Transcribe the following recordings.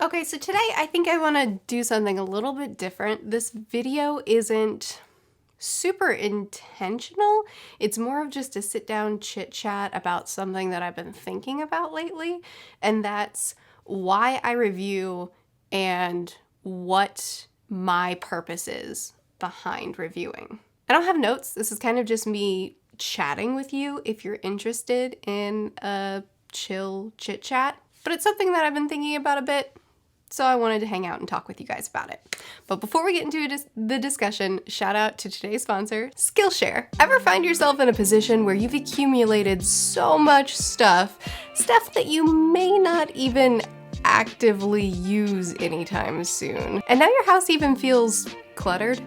Okay, so today I think I want to do something a little bit different. This video isn't super intentional. It's more of just a sit down chit chat about something that I've been thinking about lately, and that's why I review and what my purpose is behind reviewing. I don't have notes. This is kind of just me chatting with you if you're interested in a chill chit chat, but it's something that I've been thinking about a bit. So I wanted to hang out and talk with you guys about it. But before we get into the discussion, shout out to today's sponsor, Skillshare. Ever find yourself in a position where you've accumulated so much stuff that you may not even actively use anytime soon, and now your house even feels cluttered?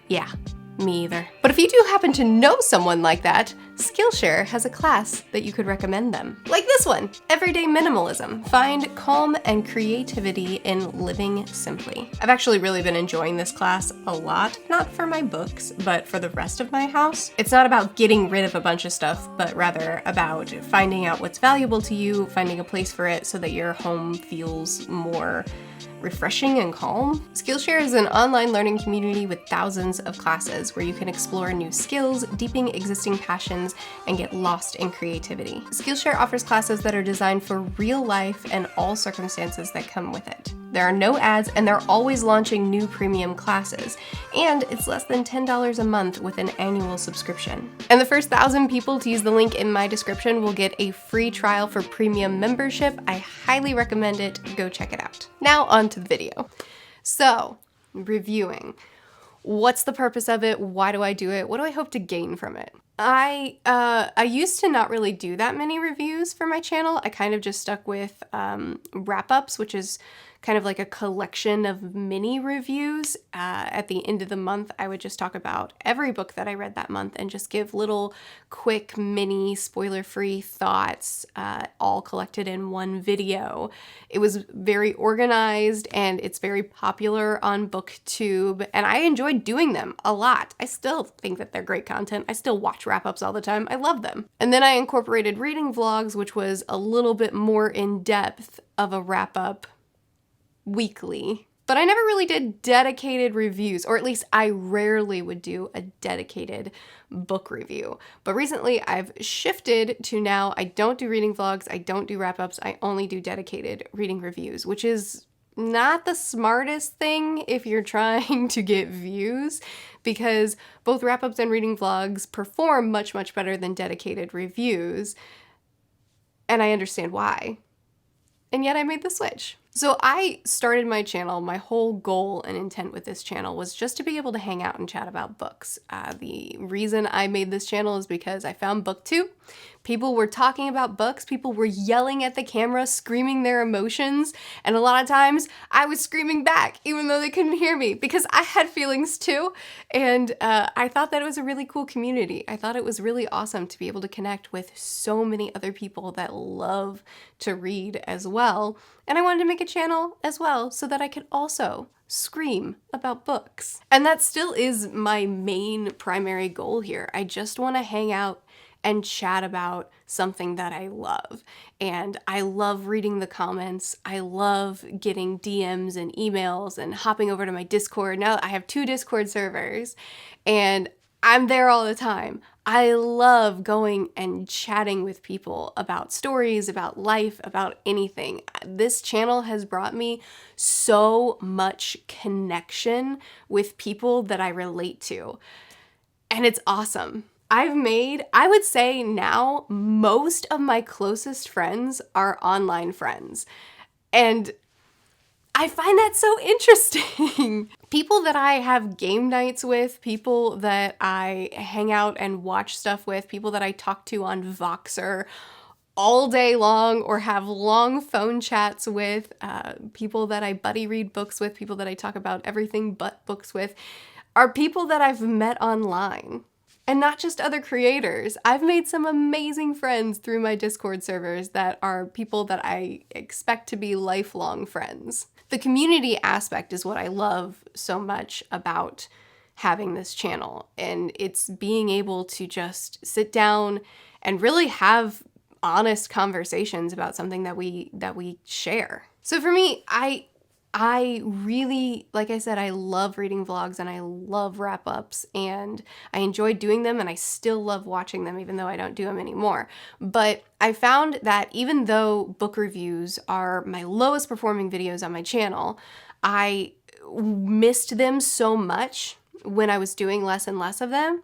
Yeah, me either. But if you do happen to know someone like that, Skillshare has a class that you could recommend them. Like this one, Everyday Minimalism. Find calm and creativity in living simply. I've actually really been enjoying this class a lot, not for my books, but for the rest of my house. It's not about getting rid of a bunch of stuff, but rather about finding out what's valuable to you, finding a place for it so that your home feels more refreshing and calm. Skillshare is an online learning community with thousands of classes where you can explore new skills, deepen existing passions, and get lost in creativity. Skillshare offers classes that are designed for real life and all circumstances that come with it. There are no ads, and they're always launching new premium classes, and it's less than $10 a month with an annual subscription. And the first 1,000 people to use the link in my description will get a free trial for premium membership. I highly recommend it. Go check it out. Now on to the video. So, reviewing. What's the purpose of it? Why do I do it? What do I hope to gain from it? I used to not really do that many reviews for my channel. I kind of just stuck with wrap-ups, which is kind of like a collection of mini reviews. At the end of the month, I would just talk about every book that I read that month and just give little quick mini spoiler-free thoughts, all collected in one video. It was very organized and it's very popular on BookTube, and I enjoyed doing them a lot. I still think that they're great content. I still watch wrap-ups all the time. I love them. And then I incorporated reading vlogs, which was a little bit more in-depth of a wrap-up weekly. But I never really did dedicated reviews, or at least I rarely would do a dedicated book review. But recently I've shifted to now I don't do reading vlogs, I don't do wrap-ups, I only do dedicated reading reviews, which is not the smartest thing if you're trying to get views, because both wrap-ups and reading vlogs perform much, much better than dedicated reviews. And I understand why. And yet I made the switch. So I started my channel, my whole goal and intent with this channel was just to be able to hang out and chat about books. The reason I made this channel is because I found BookTube. People were talking about books, people were yelling at the camera, screaming their emotions, and a lot of times I was screaming back, even though they couldn't hear me, because I had feelings too, and I thought that it was a really cool community. I thought it was really awesome to be able to connect with so many other people that love to read as well, and I wanted to make a channel as well so that I could also scream about books. And that still is my main primary goal here. I just want to hang out and chat about something that I love. And I love reading the comments. I love getting DMs and emails and hopping over to my Discord. Now I have 2 Discord servers and I'm there all the time. I love going and chatting with people about stories, about life, about anything. This channel has brought me so much connection with people that I relate to. And it's awesome. I've made, I would say now, most of my closest friends are online friends. And I find that so interesting. People that I have game nights with, people that I hang out and watch stuff with, people that I talk to on Voxer all day long or have long phone chats with, people that I buddy read books with, people that I talk about everything but books with, are people that I've met online. And not just other creators. I've made some amazing friends through my Discord servers that are people that I expect to be lifelong friends. The community aspect is what I love so much about having this channel, and it's being able to just sit down and really have honest conversations about something that we share. So for me, I really, like I said, I love reading vlogs and I love wrap-ups and I enjoy doing them and I still love watching them even though I don't do them anymore. But I found that even though book reviews are my lowest performing videos on my channel, I missed them so much when I was doing less and less of them,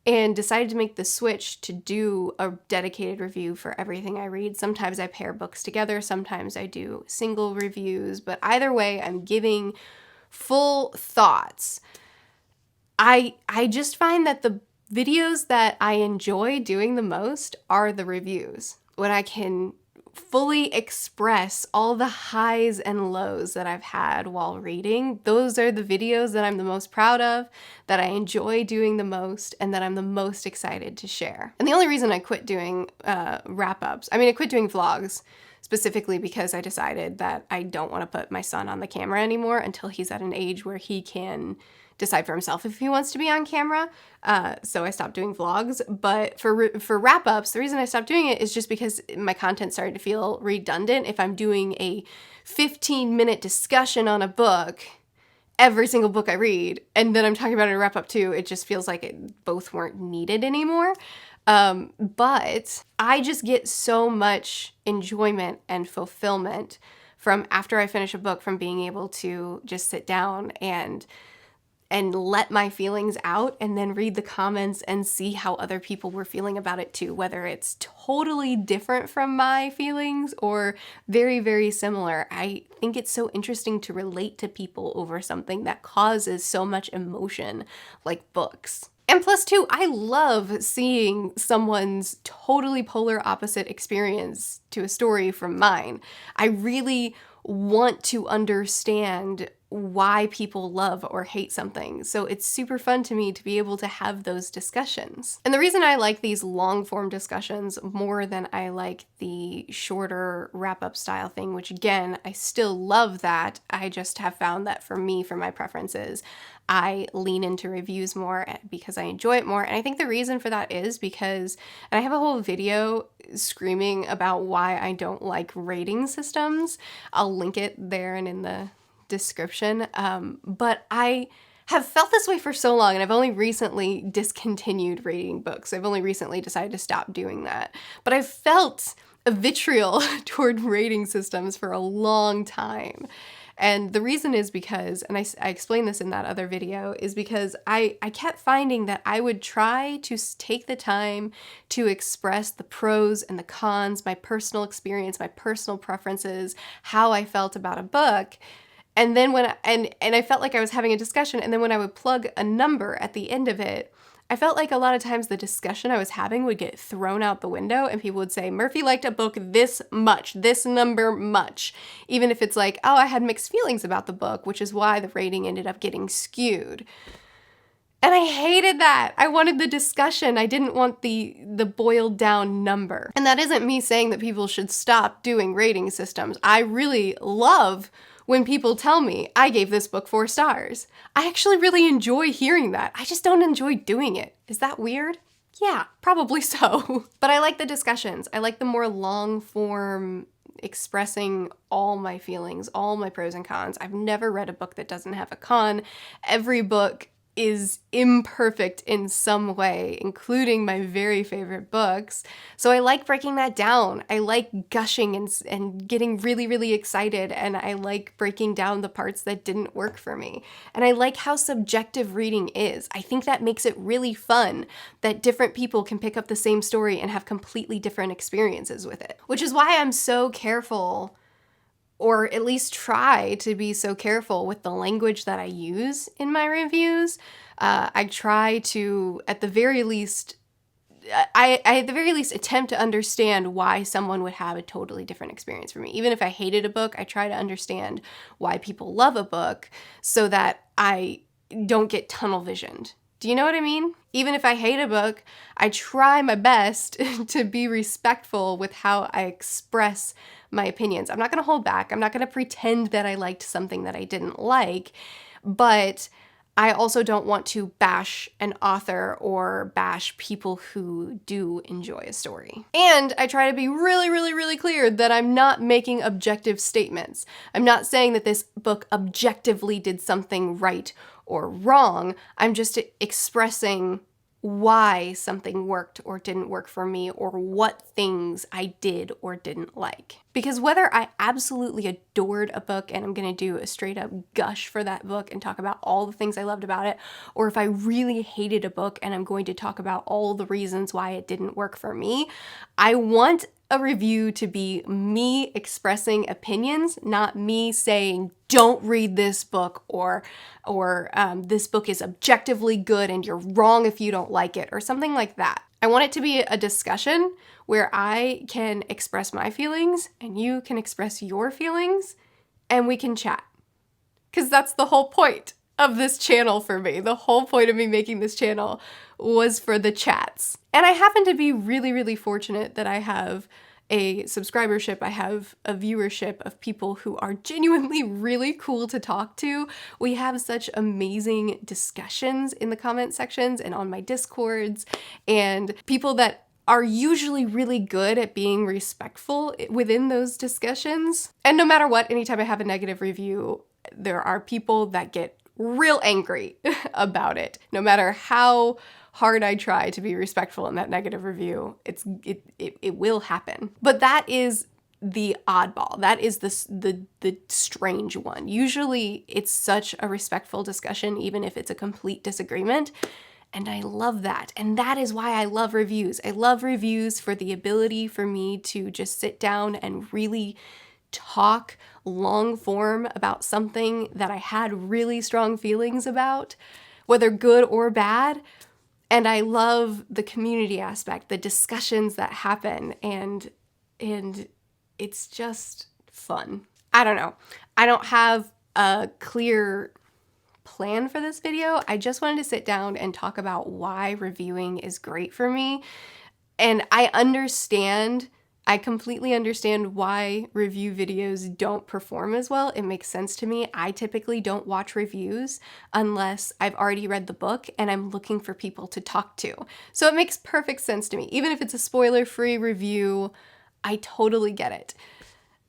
and decided to make the switch to do a dedicated review for everything I read. Sometimes I pair books together, sometimes I do single reviews, but either way, I'm giving full thoughts. I just find that the videos that I enjoy doing the most are the reviews, when I can fully express all the highs and lows that I've had while reading. Those are the videos that I'm the most proud of, that I enjoy doing the most, and that I'm the most excited to share. And the only reason I quit doing wrap-ups, I quit doing vlogs specifically because I decided that I don't want to put my son on the camera anymore until he's at an age where he can decide for himself if he wants to be on camera. So I stopped doing vlogs. But for wrap-ups, the reason I stopped doing it is just because my content started to feel redundant. If I'm doing a 15-minute discussion on a book, every single book I read, and then I'm talking about it in a wrap-up too, it just feels like both weren't needed anymore. But I just get so much enjoyment and fulfillment from after I finish a book, from being able to just sit down and let my feelings out and then read the comments and see how other people were feeling about it too, whether it's totally different from my feelings or very, very similar. I think it's so interesting to relate to people over something that causes so much emotion, like books. And plus too, I love seeing someone's totally polar opposite experience to a story from mine. I really want to understand why people love or hate something. So it's super fun to me to be able to have those discussions. And the reason I like these long form discussions more than I like the shorter wrap-up style thing, which again, I still love that, I just have found that for me, for my preferences, I lean into reviews more because I enjoy it more. And I think the reason for that is because, and I have a whole video screaming about why I don't like rating systems. I'll link it there and in the description. But I have felt this way for so long, and I've only recently discontinued rating books. I've only recently decided to stop doing that. But I've felt a vitriol toward rating systems for a long time. And the reason is because, and I explained this in that other video, is because I kept finding that I would try to take the time to express the pros and the cons, my personal experience, my personal preferences, how I felt about a book. And then and I felt like I was having a discussion, and then when I would plug a number at the end of it, I felt like a lot of times the discussion I was having would get thrown out the window, and people would say, Murphy liked a book this much, this number much. Even if it's like, oh, I had mixed feelings about the book, which is why the rating ended up getting skewed. And I hated that. I wanted the discussion. I didn't want the boiled down number. And that isn't me saying that people should stop doing rating systems. I really love when people tell me, I gave this book 4 stars. I actually really enjoy hearing that. I just don't enjoy doing it. Is that weird? Yeah, probably so. But I like the discussions. I like the more long form, expressing all my feelings, all my pros and cons. I've never read a book that doesn't have a con. Every book is imperfect in some way, including my very favorite books. So I like breaking that down. I like gushing and getting really, really excited, and I like breaking down the parts that didn't work for me. And I like how subjective reading is. I think that makes it really fun that different people can pick up the same story and have completely different experiences with it, which is why I'm so careful, or at least try to be so careful with the language that I use in my reviews. I try to, at the very least, I at the very least attempt to understand why someone would have a totally different experience from me. Even if I hated a book, I try to understand why people love a book so that I don't get tunnel visioned. Do you know what I mean? Even if I hate a book, I try my best to be respectful with how I express my opinions. I'm not going to hold back. I'm not going to pretend that I liked something that I didn't like, but I also don't want to bash an author or bash people who do enjoy a story. And I try to be really, really, really clear that I'm not making objective statements. I'm not saying that this book objectively did something right or wrong. I'm just expressing why something worked or didn't work for me, or what things I did or didn't like. Because whether I absolutely adored a book and I'm gonna do a straight up gush for that book and talk about all the things I loved about it, or if I really hated a book and I'm going to talk about all the reasons why it didn't work for me, I want a review to be me expressing opinions, not me saying, don't read this book, or this book is objectively good and you're wrong if you don't like it, or something like that. I want it to be a discussion where I can express my feelings and you can express your feelings and we can chat. Because that's the whole point of this channel for me. The whole point of me making this channel was for the chats. And I happen to be really, really fortunate that I have a subscribership, I have a viewership of people who are genuinely really cool to talk to. We have such amazing discussions in the comment sections and on my Discords, and people that are usually really good at being respectful within those discussions. And no matter what, anytime I have a negative review, there are people that get real angry about it. No matter how hard I try to be respectful in that negative review, it will happen. But that is the oddball. That is the strange one. Usually it's such a respectful discussion, even if it's a complete disagreement. And I love that. And that is why I love reviews. I love reviews for the ability for me to just sit down and really talk long form about something that I had really strong feelings about, whether good or bad. And I love the community aspect, the discussions that happen, and it's just fun. I don't know. I don't have a clear plan for this video. I just wanted to sit down and talk about why reviewing is great for me. And I completely understand why review videos don't perform as well. It makes sense to me. I typically don't watch reviews unless I've already read the book and I'm looking for people to talk to. So it makes perfect sense to me. Even if it's a spoiler-free review, I totally get it.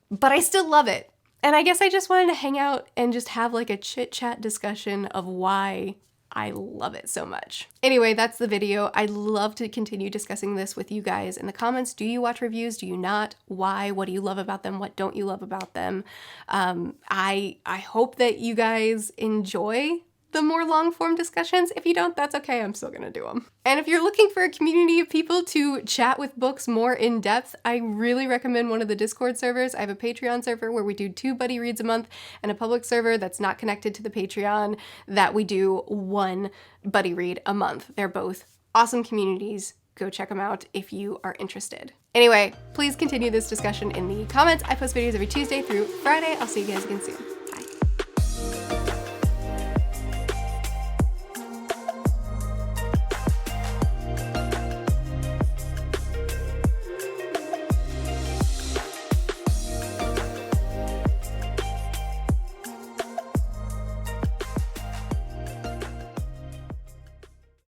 But I still love it. And I guess I just wanted to hang out and just have like a chit-chat discussion of why I love it so much. Anyway, that's the video. I'd love to continue discussing this with you guys in the comments. Do you watch reviews? Do you not? Why? What do you love about them? What don't you love about them? I hope that you guys enjoy the more long form discussions. If you don't, that's okay. I'm still gonna do them. And if you're looking for a community of people to chat with books more in depth, I really recommend one of the Discord servers. I have a Patreon server where we do 2 buddy reads a month, and a public server that's not connected to the Patreon that we do 1 buddy read a month. They're both awesome communities. Go check them out if you are interested. Anyway, please continue this discussion in the comments. I post videos every Tuesday through Friday. I'll see you guys again soon.